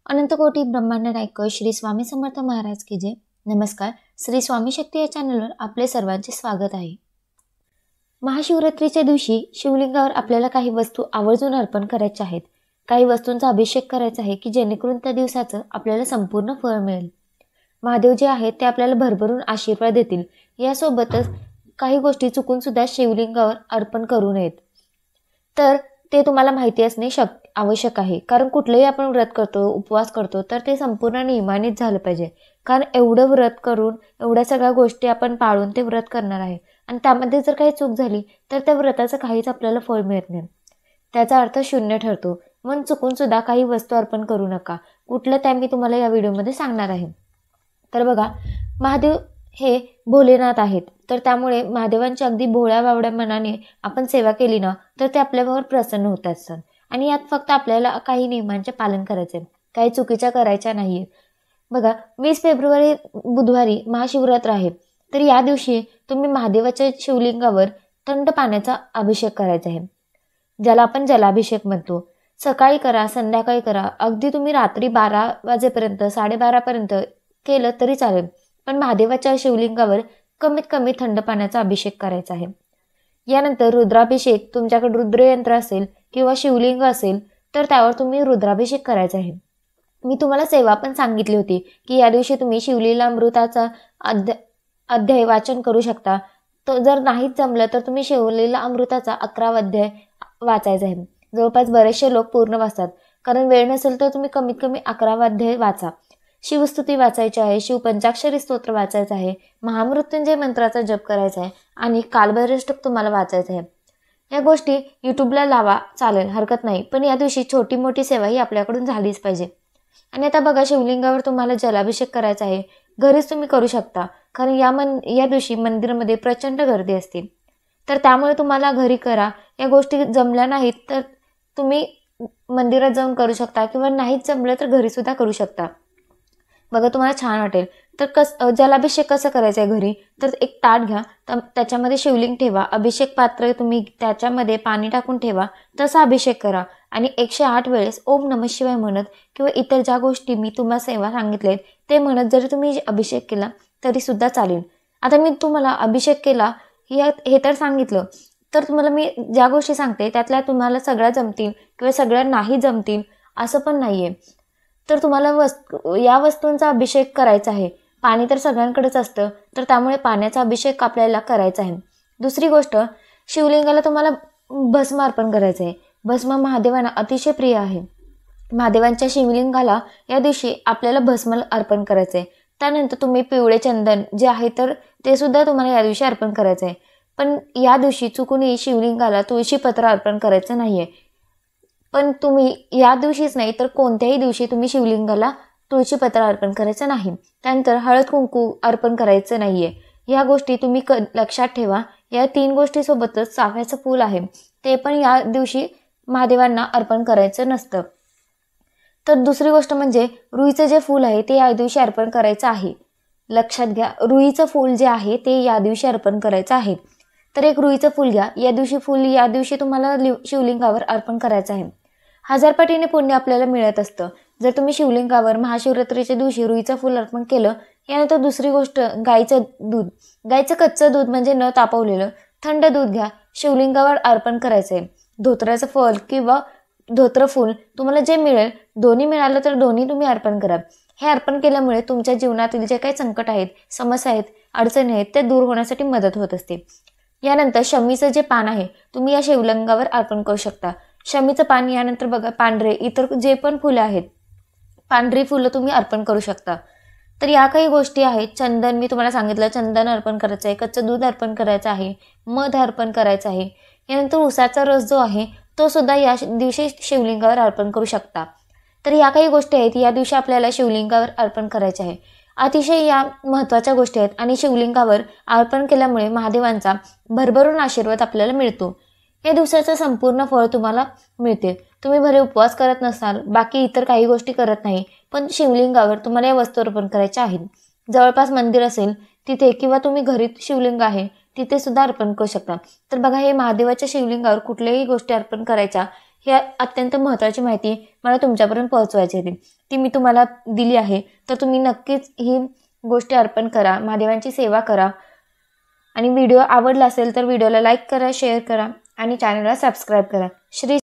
अनंत कोटी ब्रह्मांड नायक श्री स्वामी समर्थ महाराज की जय. नमस्कार. श्री स्वामी शक्ती या चॅनलवर आपले सर्वांचे स्वागत आहे. महाशिवरात्रीच्या दिवशी शिवलिंगावर आपल्याला काही वस्तू आवर्जून अर्पण करायच्या आहेत. काही वस्तूंचा अभिषेक करायचा आहे की जेणेकरून त्या दिवसाचं आपल्याला संपूर्ण फळ मिळेल. महादेव जे आहेत ते आपल्याला भरभरून आशीर्वाद देतील. यासोबतच काही गोष्टी चुकून सुद्धा शिवलिंगावर अर्पण करू नयेत. तर ते तुम्हाला माहिती असणे आवश्यक आहे. कारण कुठलंही आपण व्रत करतो, उपवास करतो, तर ते संपूर्ण नियमानेच झालं पाहिजे. कारण एवढं व्रत करून एवढ्या सगळ्या गोष्टी आपण पाळून ते व्रत करणार आहे आणि त्यामध्ये जर काही चूक झाली तर त्या व्रताचं काहीच आपल्याला फळ मिळत नाही. त्याचा अर्थ शून्य ठरतो. म्हणून चुकून सुद्धा काही वस्तू अर्पण करू नका. कुठलं त्या मी तुम्हाला या व्हिडिओमध्ये सांगणार आहे. तर बघा, महादेव हे भोलेनाथ आहेत. तर त्यामुळे महादेवांची अगदी भोळ्या बावड्या मनाने आपण सेवा केली ना तर ते आपल्यावर प्रसन्न होत असतात. आणि यात फक्त आपल्याला काही नियमांचे पालन करायचे, काही चुकीच्या करायच्या नाहीये. बघा, 20 फेब्रुवारी बुधवारी महाशिवरात्र आहे. तर या दिवशी तुम्ही महादेवाच्या शिवलिंगावर थंड पाण्याचा अभिषेक करायचा आहे, ज्याला आपण जलाभिषेक म्हणतो. सकाळी करा, संध्याकाळी करा, अगदी तुम्ही रात्री 12 वाजेपर्यंत 12:30पर्यंत केलं तरी चालेल. पण महादेवाच्या शिवलिंगावर कमीत कमी थंड पाण्याचा अभिषेक करायचा आहे. यानंतर रुद्राभिषेक, तुमच्याकडे रुद्रयंत्र असेल किंवा शिवलिंग असेल तर त्यावर तुम्ही रुद्राभिषेक करायचा आहे. मी तुम्हाला सेवा पण सांगितली होती की या दिवशी तुम्ही शिवलीला अमृताचा अध्याय वाचन करू शकता. तो जर नाहीच जमलं तर तुम्ही शिवलीला अमृताचा 11वा अध्याय वाचायचा आहे. जवळपास बरेचसे लोक पूर्ण वाचतात. कारण वेळ नसेल तर तुम्ही कमीत कमी 11वा अध्याय वाचा. शिवस्तुती वाचायची आहे, शिवपंचाक्षरी स्तोत्र वाचायचं आहे, महामृत्युंजय मंत्राचा जप करायचा आहे आणि कालभैरवाष्टक तुम्हाला वाचायचं आहे. या गोष्टी यूट्यूबला लावा, चालेल, हरकत नाही. पण या दिवशी छोटी मोठी सेवा ही आपल्याकडून झालीच पाहिजे. आणि आता बघा, शिवलिंगावर तुम्हाला जलाभिषेक करायचा आहे. घरीच तुम्ही करू शकता. कारण या दिवशी मंदिरामध्ये प्रचंड गर्दी असते. तर त्यामुळे तुम्हाला घरी करा. या गोष्टी जमल्या नाहीत तर तुम्ही मंदिरात जाऊन करू शकता किंवा नाहीच जमलं तर घरी सुद्धा करू शकता. बघा, तुम्हाला छान वाटेल. तर जलाभिषेक कसं करायचं आहे घरी, तर एक ताट घ्या, त्याच्यामध्ये शिवलिंग ठेवा, अभिषेक पात्र तुम्ही त्याच्यामध्ये पाणी टाकून ठेवा, तसा अभिषेक करा आणि 108 वेळेस ओम नमः शिवाय म्हणत किंवा इतर ज्या गोष्टी मी तुम्हाला सेवा सांगितलेत ते म्हणत जरी तुम्ही अभिषेक केला तरी सुद्धा चालेल. आता मी तुम्हाला अभिषेक केला हे तर सांगितलं, तर तुम्हाला मी ज्या गोष्टी सांगते त्यातल्या तुम्हाला सगळ्या जमतील किंवा सगळ्या नाही जमतील असं पण नाही आहे. तर तुम्हाला या वस्तूंचा अभिषेक करायचा आहे. पाणी तर सगळ्यांकडेच असतं, तर त्यामुळे पाण्याचा अभिषेक आपल्याला करायचा आहे. दुसरी गोष्ट, शिवलिंगाला तुम्हाला भस्म अर्पण करायचं आहे. भस्म महादेवांना अतिशय प्रिय आहे. महादेवांच्या शिवलिंगाला या दिवशी आपल्याला भस्म अर्पण करायचं आहे. त्यानंतर तुम्ही पिवळे चंदन जे आहे तर ते सुद्धा तुम्हाला या दिवशी अर्पण करायचं आहे. पण या दिवशी चुकूनही शिवलिंगाला तुळशीपत्र अर्पण करायचं नाही आहे. पण तुम्ही या दिवशीच नाही तर कोणत्याही दिवशी तुम्ही शिवलिंगाला तुळशीपत्र अर्पण करायचं नाही. त्यानंतर हळद कुंकू अर्पण करायचं नाही आहे. या गोष्टी तुम्ही लक्षात ठेवा. या 3 गोष्टीसोबतच चाफ्याचं फूल आहे ते पण या दिवशी महादेवांना अर्पण करायचं नसतं. तर दुसरी गोष्ट म्हणजे रुईचं जे फूल आहे ते या दिवशी अर्पण करायचं आहे. लक्षात घ्या, रुईचं फूल जे आहे ते या दिवशी अर्पण करायचं आहे. तर एक रुईचं फूल घ्या. या दिवशी तुम्हाला शिवलिंगावर अर्पण करायचं आहे. 1000 पटीने पुण्य आपल्याला मिळत असतं जर तुम्ही शिवलिंगावर महाशिवरात्रीच्या दिवशी रुईचं फूल अर्पण केलं. यानंतर दुसरी गोष्ट, गाईचं कच्चं दूध म्हणजे न तापवलेलं थंड दूध घ्या, शिवलिंगावर अर्पण करायचं आहे. धोत्राचं फळ किंवा धोत्र फूल तुम्हाला जे मिळेल, दोन्ही मिळालं तर दोन्ही तुम्ही अर्पण करा. हे अर्पण केल्यामुळे तुमच्या जीवनातील जे काही संकट आहेत, समस्या आहेत, अडचणी आहेत ते दूर होण्यासाठी मदत होत असते. यानंतर शमीचं जे पान आहे तुम्ही या शिवलिंगावर अर्पण करू शकता. शमीचं पान, यानंतर बघा पांढरे इतर जे पण फुलं आहेत, पांढरी फुलं तुम्ही अर्पण करू शकता. तर या काही गोष्टी आहेत. चंदन मी तुम्हाला सांगितलं, चंदन अर्पण करायचं आहे, कच्चं दूध अर्पण करायचं आहे, मध अर्पण करायचं आहे. यानंतर उसाचा रस जो आहे तो सुद्धा या दिवशी शिवलिंगावर अर्पण करू शकता. तर या काही गोष्टी आहेत या दिवशी आपल्याला शिवलिंगावर अर्पण करायचे आहे. अतिशय या महत्त्वाच्या गोष्टी आहेत आणि शिवलिंगावर अर्पण केल्यामुळे महादेवांचा भरभरून आशीर्वाद आपल्याला मिळतो. या दिवसाचं संपूर्ण फळ तुम्हाला मिळते. तुम्ही भले उपवास करत नसाल, बाकी इतर काही गोष्टी करत नाही, पण शिवलिंगावर तुम्हाला या वस्तू अर्पण करायच्या आहेत. जवळपास मंदिर असेल तिथे किंवा तुम्ही घरी शिवलिंग आहे तिथे सुद्धा अर्पण करू शकता. तर बघा, हे महादेवाच्या शिवलिंगावर कुठल्याही गोष्टी अर्पण करायच्या हे अत्यंत महत्त्वाची माहिती मला तुमच्यापर्यंत पोहोचवायची होती, ती मी तुम्हाला दिली आहे. तर तुम्ही नक्कीच ही गोष्टी अर्पण करा, महादेवांची सेवा करा. आणि व्हिडिओ आवडला असेल तर व्हिडिओला लाईक करा, शेअर करा आणि चॅनलला सबस्क्राईब करा. श्री